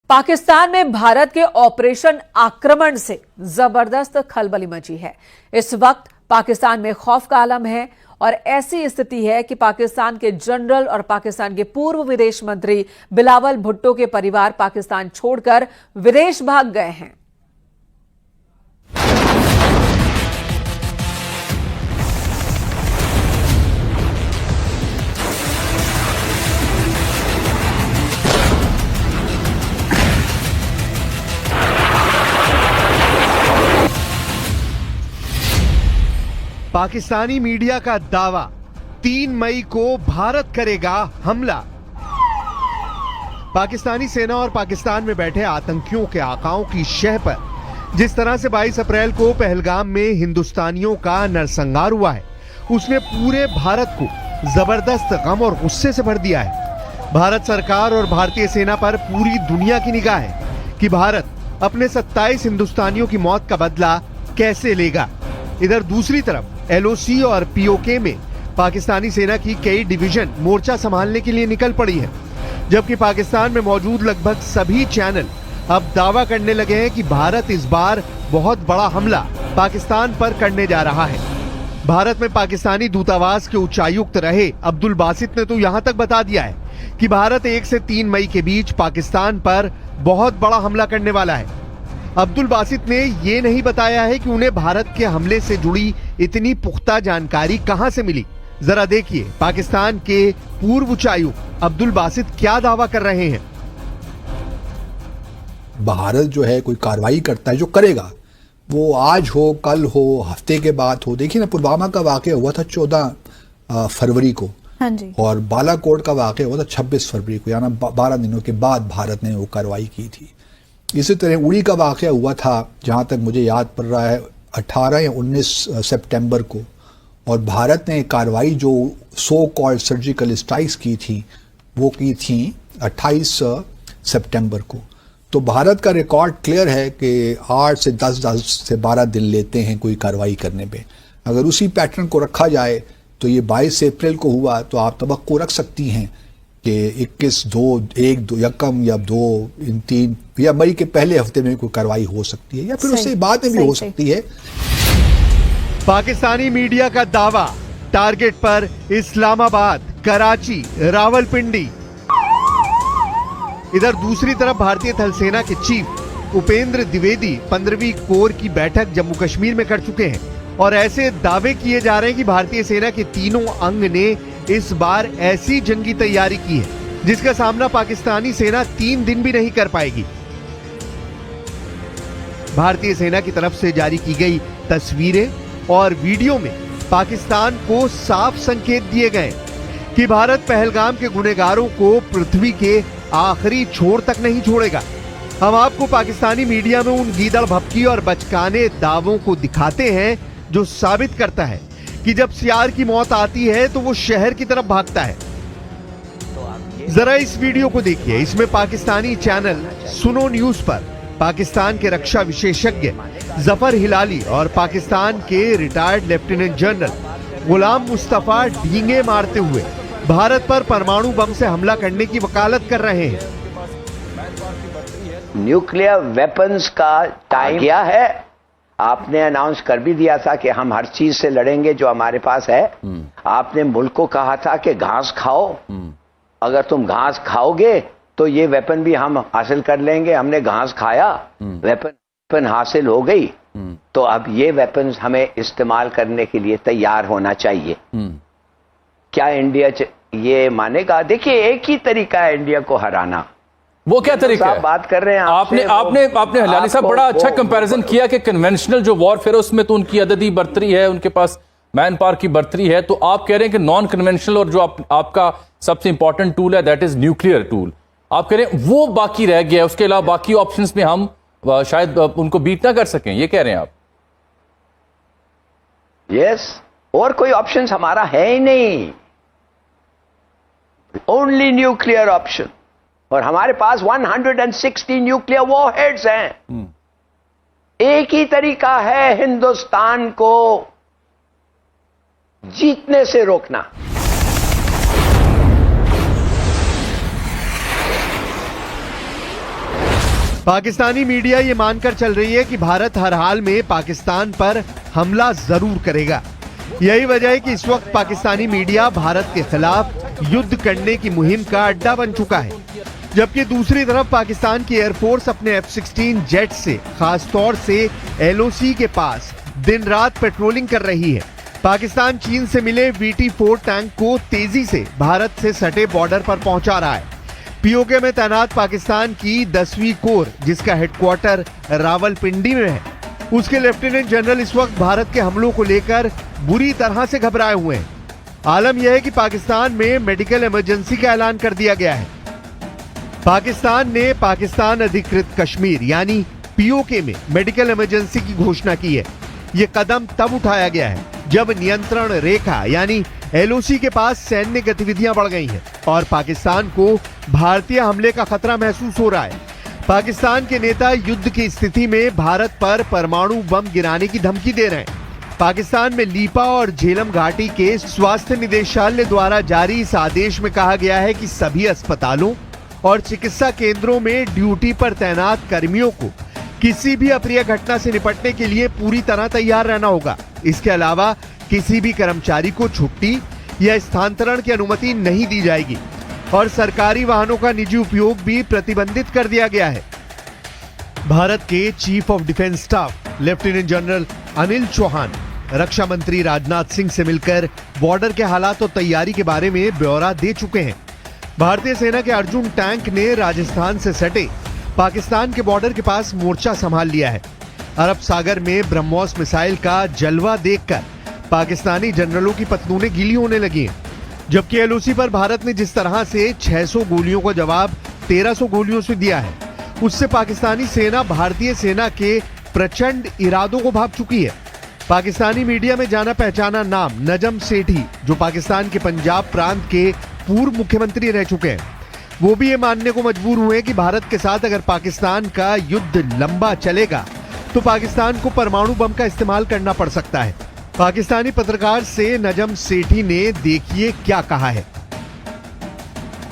पाकिस्तान में भारत के ऑपरेशन आक्रमण से जबरदस्त खलबली मची है। इस वक्त पाकिस्तान में खौफ का आलम है और ऐसी स्थिति है कि पाकिस्तान के जनरल और पाकिस्तान के पूर्व विदेश मंत्री बिलावल भुट्टो के परिवार पाकिस्तान छोड़कर विदेश भाग गए हैं। पाकिस्तानी मीडिया का दावा, 3 मई को भारत करेगा हमला। पाकिस्तानी सेना और पाकिस्तान में बैठे आतंकियों के आकाओं की शह पर जिस तरह से 22 अप्रैल को पहलगाम में हिंदुस्तानियों का नरसंहार हुआ है, उसने पूरे भारत को जबरदस्त गम और गुस्से से भर दिया है। भारत सरकार और भारतीय सेना पर पूरी दुनिया की निगाह है कि भारत अपने 27 हिंदुस्तानियों की मौत का बदला कैसे लेगा। इधर दूसरी तरफ एलओसी और पीओके में पाकिस्तानी सेना की कई डिवीजन मोर्चा संभालने के लिए निकल पड़ी है, जबकि पाकिस्तान में मौजूद लगभग सभी चैनल अब दावा करने लगे हैं कि भारत इस बार बहुत बड़ा हमला पाकिस्तान पर करने जा रहा है। भारत में पाकिस्तानी दूतावास के उच्चायुक्त रहे अब्दुल बासित ने तो यहां तक बता दिया है कि भारत 1 से 3 मई के बीच पाकिस्तान पर बहुत बड़ा हमला करने वाला है। अब्दुल बासित ने ये नहीं बताया है कि उन्हें भारत के हमले से जुड़ी इतनी पुख्ता जानकारी कहां से मिली। जरा देखिए पाकिस्तान के पूर्व उच्चायुक्त अब्दुल बासित क्या दावा कर रहे हैं। भारत जो है कोई कार्रवाई करता है, जो करेगा वो आज हो, कल हो, हफ्ते के बाद हो। देखिए ना, पुलवामा का वाकया हुआ था 14 फरवरी को। हाँ जी। और बालाकोट का वाकया हुआ था 26 फरवरी को, यानी 12 दिनों के बाद भारत ने वो कार्रवाई की थी। इसी तरह उड़ी का वाकया हुआ था, जहां तक मुझे याद पड़ रहा है 18 या 19 सितंबर को, और भारत ने कार्रवाई जो सो कॉल्ड सर्जिकल स्ट्राइक्स की थी वो की थी 28 सितंबर को। तो भारत का रिकॉर्ड क्लियर है कि 8 से 10 से 12 दिन लेते हैं कोई कार्रवाई करने पे। अगर उसी पैटर्न को रखा जाए तो ये 22 अप्रैल को हुआ, तो आप तवक्को रख सकती हैं कि 21, 2, 1, 2 या कम या 2, इन 3 या मई के पहले हफ्ते में कोई कार्रवाई हो सकती है, या फिर उससे बाद में भी हो सकती है। पाकिस्तानी मीडिया का दावा, टारगेट पर इस्लामाबाद, कराची, रावलपिंडी। इधर दूसरी तरफ भारतीय थल सेना के चीफ उपेंद्र द्विवेदी 15वीं कोर की बैठक जम्मू कश्मीर में कर चुके हैं और ऐसे दावे किए जा रहे हैं कि भारतीय सेना के तीनों अंग ने इस बार ऐसी जंगी तैयारी की है जिसका सामना पाकिस्तानी सेना 3 दिन भी नहीं कर पाएगी। भारतीय सेना की तरफ से जारी की गई तस्वीरें और वीडियो में पाकिस्तान को साफ संकेत दिए गए कि भारत पहलगाम के गुनहगारों को पृथ्वी के आखिरी छोर तक नहीं छोड़ेगा। हम आपको पाकिस्तानी मीडिया में उन गीदड़ भपकी और बचकाने दावों को दिखाते हैं जो साबित करता है कि जब सियार की मौत आती है तो वो शहर की तरफ भागता है। जरा इस वीडियो को देखिए। इसमें पाकिस्तानी चैनल सुनो न्यूज पर पाकिस्तान के रक्षा विशेषज्ञ जफर हिलाली और पाकिस्तान के retired lieutenant general Ghulam Mustafa ढींगे मारते हुए भारत पर परमाणु बम से हमला करने की वकालत कर रहे हैं। न्यूक्लियर वेपन्स का टाइम क्या है? आपने अनाउंस कर भी दिया था कि हम हर चीज से लड़ेंगे जो हमारे पास है। आपने मुल्क को कहा था कि घास खाओ, अगर तुम घास खाओगे तो ये वेपन भी हम हासिल कर लेंगे। हमने घास खाया, वेपन हासिल हो गई, तो अब ये वेपन्स हमें इस्तेमाल करने के लिए तैयार होना चाहिए। क्या इंडिया ये मानेगा? देखिए, एक ही तरीका है इंडिया को हराना। वो क्या तरीका है? बात कर रहे हैं आपने हिलाली साहब बड़ा अच्छा कंपैरिजन किया कि कन्वेंशनल जो वॉरफेयर है उसमें तो उनकी अददी बर्तरी है, उनके पास मैन पावर की बर्तरी है। तो आप कह रहे हैं कि नॉन कन्वेंशनल और जो आपका सबसे इंपॉर्टेंट टूल है दैट इज न्यूक्लियर टूल, आप कह रहे हैं वो बाकी रह गया है, उसके अलावा बाकी ऑप्शंस में हम शायद उनको बीट ना कर सकें, ये कह रहे हैं आप? यस, और कोई ऑप्शंस हमारा है ही नहीं, ओनली न्यूक्लियर ऑप्शन। और हमारे पास 160 न्यूक्लियर वॉरहेड्स हैं। एक ही तरीका है हिंदुस्तान को जीतने से रोकना। पाकिस्तानी मीडिया ये मानकर चल रही है कि भारत हर हाल में पाकिस्तान पर हमला जरूर करेगा। यही वजह है कि इस वक्त पाकिस्तानी मीडिया भारत के खिलाफ युद्ध करने की मुहिम का अड्डा बन चुका है, जबकि दूसरी तरफ पाकिस्तान की एयरफोर्स अपने F-16 जेट से खासतौर से LOC के पास दिन रात पेट्रोलिंग कर रही है। पाकिस्तान चीन से मिले VT-4 टैंक को तेजी से भारत से सटे बॉर्डर पर पहुंचा रहा है। POK में तैनात पाकिस्तान की 10वीं कोर, जिसका हेडक्वार्टर रावलपिंडी में है, उसके लेफ्टिनेंट जनरल इस वक्त भारत के हमलों को लेकर बुरी तरह से घबराए हुए हैं। आलम यह है कि पाकिस्तान में मेडिकल इमरजेंसी का ऐलान कर दिया गया है। पाकिस्तान ने पाकिस्तान अधिकृत कश्मीर यानी POK में मेडिकल इमरजेंसी की घोषणा की है। ये कदम तब उठाया गया है जब नियंत्रण रेखा यानी LOC के पास सैन्य गतिविधियां बढ़ गई हैं और पाकिस्तान को भारतीय हमले का खतरा महसूस हो रहा है। पाकिस्तान के नेता युद्ध की स्थिति में भारत पर परमाणु बम गिराने की धमकी दे रहे हैं। पाकिस्तान में लीपा और झेलम घाटी के स्वास्थ्य निदेशालय द्वारा जारी इस आदेश में कहा गया है कि सभी अस्पतालों और चिकित्सा केंद्रों में ड्यूटी पर तैनात कर्मियों को किसी भी अप्रिय घटना से निपटने के लिए पूरी तरह तैयार रहना होगा। इसके अलावा किसी भी कर्मचारी को छुट्टी या स्थानांतरण की अनुमति नहीं दी जाएगी और सरकारी वाहनों का निजी उपयोग भी प्रतिबंधित कर दिया गया है। भारत के chief of defence staff lieutenant general Anil Chauhan रक्षा मंत्री राजनाथ सिंह से मिलकर बॉर्डर के हालात और तैयारी के बारे में ब्यौरा दे चुके हैं। भारतीय सेना के अर्जुन टैंक ने राजस्थान से सटे पाकिस्तान के बॉर्डर के पास मोर्चा संभाल लिया है। अरब सागर में ब्रह्मोस मिसाइल का जलवा देखकर पाकिस्तानी जनरलों की पतलूनें गीली होने लगी हैं, जबकि LOC पर भारत ने जिस तरह से 600 गोलियों का जवाब 1300 गोलियों से दिया है, उससे पाकिस्तानी सेना भारतीय सेना के प्रचंड इरादों को भांप चुकी है। पाकिस्तानी मीडिया में जाना पहचाना नाम नजम सेठी, जो पाकिस्तान के पंजाब प्रांत के पूर्व मुख्यमंत्री रह चुके हैं, वो भी ये मानने को मजबूर हुए कि भारत के साथ अगर पाकिस्तान का युद्ध लंबा चलेगा तो पाकिस्तान को परमाणु बम का इस्तेमाल करना पड़ सकता है। पाकिस्तानी पत्रकार से नजम सेठी ने देखिए क्या कहा है।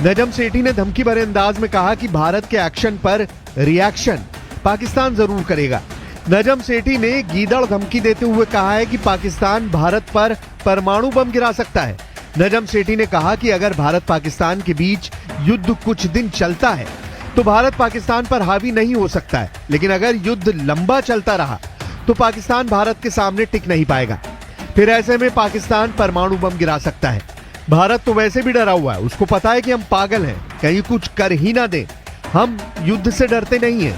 नजम सेठी ने धमकी भरे अंदाज में कहा कि भारत के एक्शन पर रिएक्शन पाकिस्तान जरूर करेगा। नजम सेठी ने गीदड़ धमकी देते हुए कहा है कि पाकिस्तान भारत पर परमाणु बम गिरा सकता है। नजम सेठी ने कहा कि अगर भारत पाकिस्तान के बीच युद्ध कुछ दिन चलता है तो भारत पाकिस्तान पर हावी नहीं हो सकता है, लेकिन अगर युद्ध लंबा चलता रहा तो पाकिस्तान भारत के सामने टिक नहीं पाएगा। फिर ऐसे में पाकिस्तान परमाणु बम गिरा सकता है। भारत तो वैसे भी डरा हुआ है, उसको पता है कि हम पागल हैं, कहीं कुछ कर ही ना दें। हम युद्ध से डरते नहीं हैं।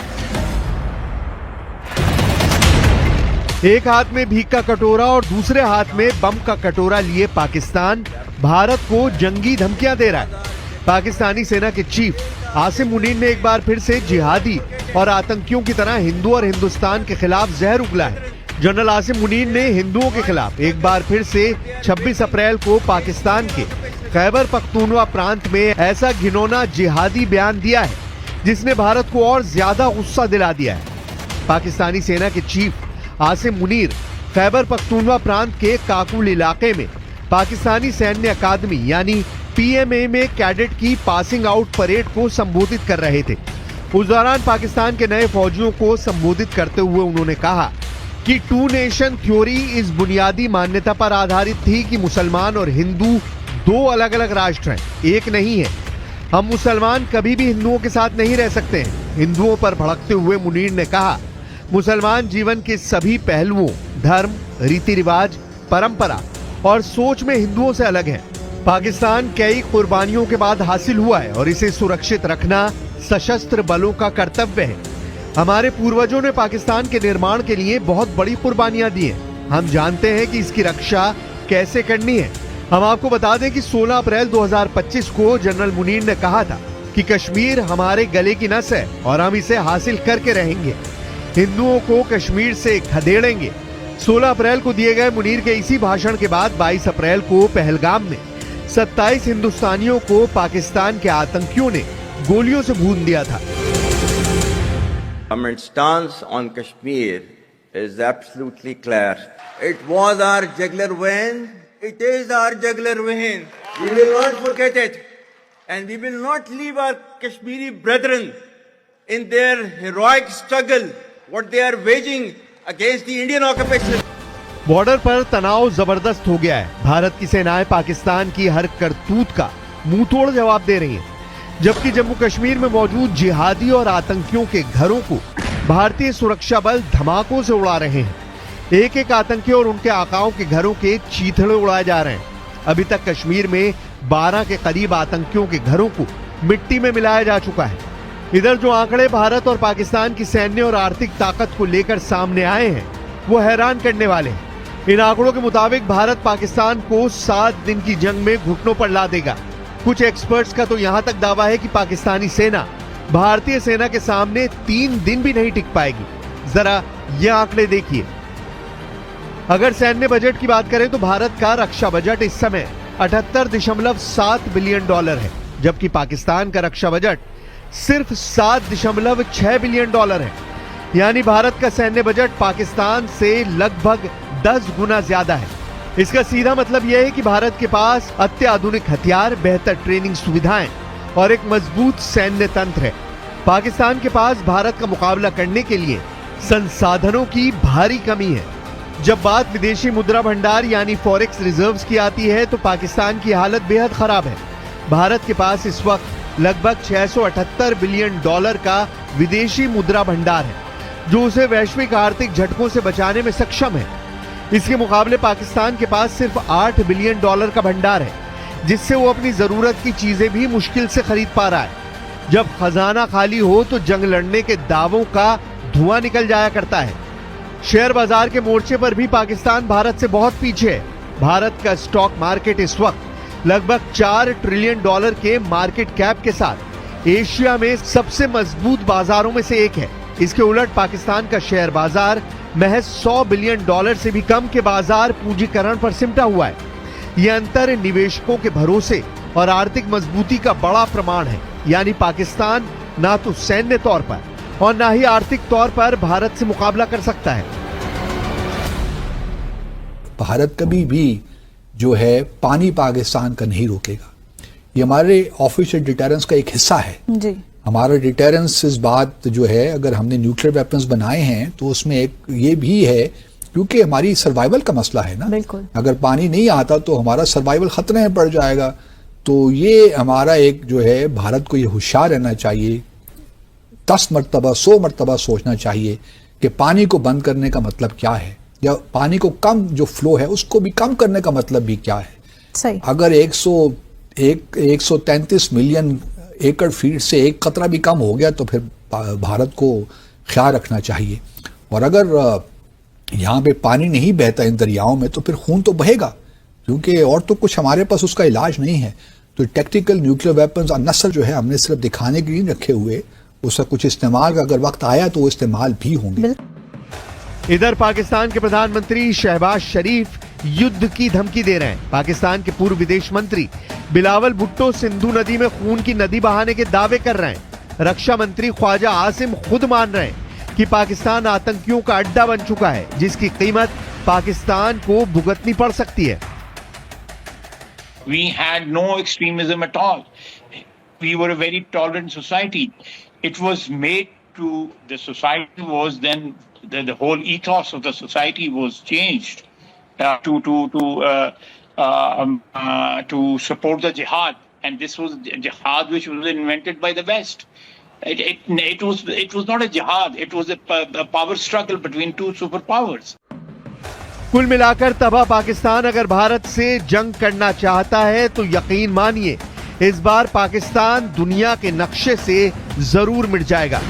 एक हाथ में भीख का कटोरा और दूसरे हाथ में बम का कटोरा लिए पाकिस्तान भारत को जंगी धमकियां दे रहा है। पाकिस्तानी सेना के चीफ आसिम मुनीर ने एक बार फिर से जिहादी और आतंकियों की तरह हिंदू और हिंदुस्तान के खिलाफ जहर उगला है। जनरल आसिम मुनीर ने हिंदुओं के खिलाफ एक बार फिर से 26 अप्रैल को पाकिस्तान के खैबर पख्तूनवा प्रांत में ऐसा घिनौना जिहादी बयान दिया है जिसने भारत को और ज्यादा गुस्सा दिला दिया है। पाकिस्तानी सेना के चीफ आसिम मुनीर खैबर पख्तूनवा प्रांत के काकुल इलाके में पाकिस्तानी सैन्य अकादमी यानी PMA में कैडेट की पासिंग आउट परेड को संबोधित कर रहे थे। उस दौरान पाकिस्तान के नए फौजियों को संबोधित करते हुए उन्होंने कहा कि 2 नेशन थ्योरी इस बुनियादी मान्यता पर आधारित थी कि मुसलमान और हिंदू 2 अलग अलग राष्ट्र हैं, एक नहीं है। हम मुसलमान कभी भी हिंदुओं के साथ नहीं रह सकते हैं। हिंदुओं पर भड़कते हुए मुनीर ने कहा, मुसलमान जीवन के सभी पहलुओं, धर्म, रीति रिवाज, परंपरा और सोच में हिंदुओं से अलग है। पाकिस्तान कई कुर्बानियों के बाद हासिल हुआ है और इसे सुरक्षित रखना सशस्त्र बलों का कर्तव्य है। हमारे पूर्वजों ने पाकिस्तान के निर्माण के लिए बहुत बड़ी कुर्बानियां दी हैं। हम जानते हैं कि इसकी रक्षा कैसे करनी है। हम आपको बता दें कि 16 अप्रैल 2025 को जनरल मुनीर ने कहा था कि कश्मीर हमारे गले की नस है और हम इसे हासिल करके रहेंगे। हिंदुओं को कश्मीर से खदेड़ेंगे। 16 अप्रैल को दिए गए मुनीर के इसी भाषण के बाद 22 अप्रैल को पहलगाम में 27 हिंदुस्तानियों को पाकिस्तान के आतंकियों ने गोलियों से भून दिया था। Government stance on Kashmir is absolutely clear. It was our jugular vein. It is our jugular vein. We will not forget it, and we will not leave our Kashmiri brethren in their heroic struggle, what they are waging against the Indian occupation. Border पर तनाव जबरदस्त हो गया है। भारत की सेनाएं पाकिस्तान की हर करतूत का मुंह तोड़ जवाब दे रही हैं, जबकि जम्मू कश्मीर में मौजूद जिहादी और आतंकियों के घरों को भारतीय सुरक्षा बल धमाकों से उड़ा रहे हैं। एक एक आतंकी और उनके आकाओं के घरों के चीथड़े उड़ाए जा रहे हैं। अभी तक कश्मीर में 12 के करीब आतंकियों के घरों को मिट्टी में मिलाया जा चुका है। इधर जो आंकड़े भारत और पाकिस्तान की सैन्य और आर्थिक ताकत को लेकर सामने आए हैं, वो हैरान करने वाले हैं। इन आंकड़ों के मुताबिक भारत पाकिस्तान को 7 दिन की जंग में घुटनों पर ला देगा। कुछ एक्सपर्ट्स का तो यहां तक दावा है कि पाकिस्तानी सेना भारतीय सेना के सामने 3 दिन भी नहीं टिक पाएगी। जरा ये आंकड़े देखिए। अगर सैन्य बजट की बात करें तो भारत का रक्षा बजट इस समय 78.7 बिलियन डॉलर है, जबकि पाकिस्तान का रक्षा बजट सिर्फ 7.6 बिलियन डॉलर है। यानी भारत का सैन्य बजट पाकिस्तान से लगभग 10 गुना ज्यादा है। इसका सीधा मतलब यह है कि भारत के पास अत्याधुनिक हथियार, बेहतर ट्रेनिंग सुविधाएं और एक मजबूत सैन्य तंत्र है। पाकिस्तान के पास भारत का मुकाबला करने के लिए संसाधनों की भारी कमी है। जब बात विदेशी मुद्रा भंडार यानी फॉरेक्स रिजर्व्स की आती है तो पाकिस्तान की हालत बेहद खराब है। भारत के पास इस वक्त लगभग 678 बिलियन डॉलर का विदेशी मुद्रा भंडार है, जो उसे वैश्विक आर्थिक झटकों से बचाने में सक्षम है। इसके मुकाबले पाकिस्तान के पास सिर्फ 8 बिलियन डॉलर का भंडार है, जिससे वो अपनी जरूरत की चीजें भी मुश्किल से खरीद पा रहा है। जब खजाना खाली हो तो जंग लड़ने के दावों का धुआं निकल जाया करता है। शेयर बाजार के मोर्चे पर भी पाकिस्तान भारत से बहुत पीछे है। भारत का स्टॉक मार्केट इस वक्त लगभग 4 ट्रिलियन डॉलर के मार्केट कैप के साथ एशिया में सबसे मजबूत बाजारों में से एक है। इसके उलट पाकिस्तान का शेयर बाजार महज 100 बिलियन डॉलर से भी कम के बाजार पूंजीकरण पर सिमटा हुआ है। यह अंतर निवेशकों के भरोसे और आर्थिक मजबूती का बड़ा प्रमाण है। यानी पाकिस्तान ना तो सैन्य तौर पर और ना ही आर्थिक तौर पर भारत से मुकाबला कर सकता है। भारत कभी भी जो है पानी पाकिस्तान का नहीं रोकेगा। ये हमारे ऑफिशियल डिटेरेंस का एक हिस्सा है जी। हमारा डिटेरेंस इस बात जो है, अगर हमने न्यूक्लियर वेपन्स बनाए हैं तो उसमें एक ये भी है, क्योंकि हमारी सर्वाइवल का मसला है ना। बिल्कुल। अगर पानी नहीं आता तो हमारा सर्वाइवल खतरे में पड़ जाएगा। तो ये हमारा एक जो है, भारत को ये होशियार रहना चाहिए, 10 मरतबा 100 मरतबा सोचना चाहिए कि पानी को बंद करने का मतलब क्या है, या पानी को कम जो फ्लो है उसको भी कम करने का मतलब भी क्या है। सही। अगर 133 मिलियन एकड़ फीट से एक कतरा भी कम हो गया तो फिर भारत को ख्याल रखना चाहिए। और अगर यहाँ पे पानी नहीं बहता इन दरियाओं में तो फिर खून तो बहेगा, क्योंकि और तो कुछ हमारे पास उसका इलाज नहीं है। तो टैक्टिकल न्यूक्लियर वेपन्स अनसर जो है हमने सिर्फ दिखाने के लिए नहीं रखे हुए, उसका कुछ इस्तेमाल का अगर वक्त आया तो वो इस्तेमाल भी होंगे। इधर पाकिस्तान के प्रधानमंत्री शहबाज शरीफ युद्ध की धमकी दे रहे हैं। पाकिस्तान के पूर्व विदेश मंत्री बिलावल भुट्टो सिंधु नदी में खून की नदी बहाने के दावे कर रहे हैं। रक्षा मंत्री ख्वाजा आसिम खुद मान रहे हैं कि पाकिस्तान आतंकियों का अड्डा बन चुका है, जिसकी कीमत पाकिस्तान को भुगतनी पड़ सकती है। We had no extremism at all. We were a very tolerant society. It was made to, the society was then, the whole ethos of the society was changed to support the jihad, and this was jihad which was invented by the West. It was not a jihad, it was a power struggle between two superpowers. कुल मिलाकर तबाह पाकिस्तान अगर भारत से जंग करना चाहता है तो यकीन मानिए इस बार पाकिस्तान दुनिया के नक्शे से जरूर मिट जाएगा।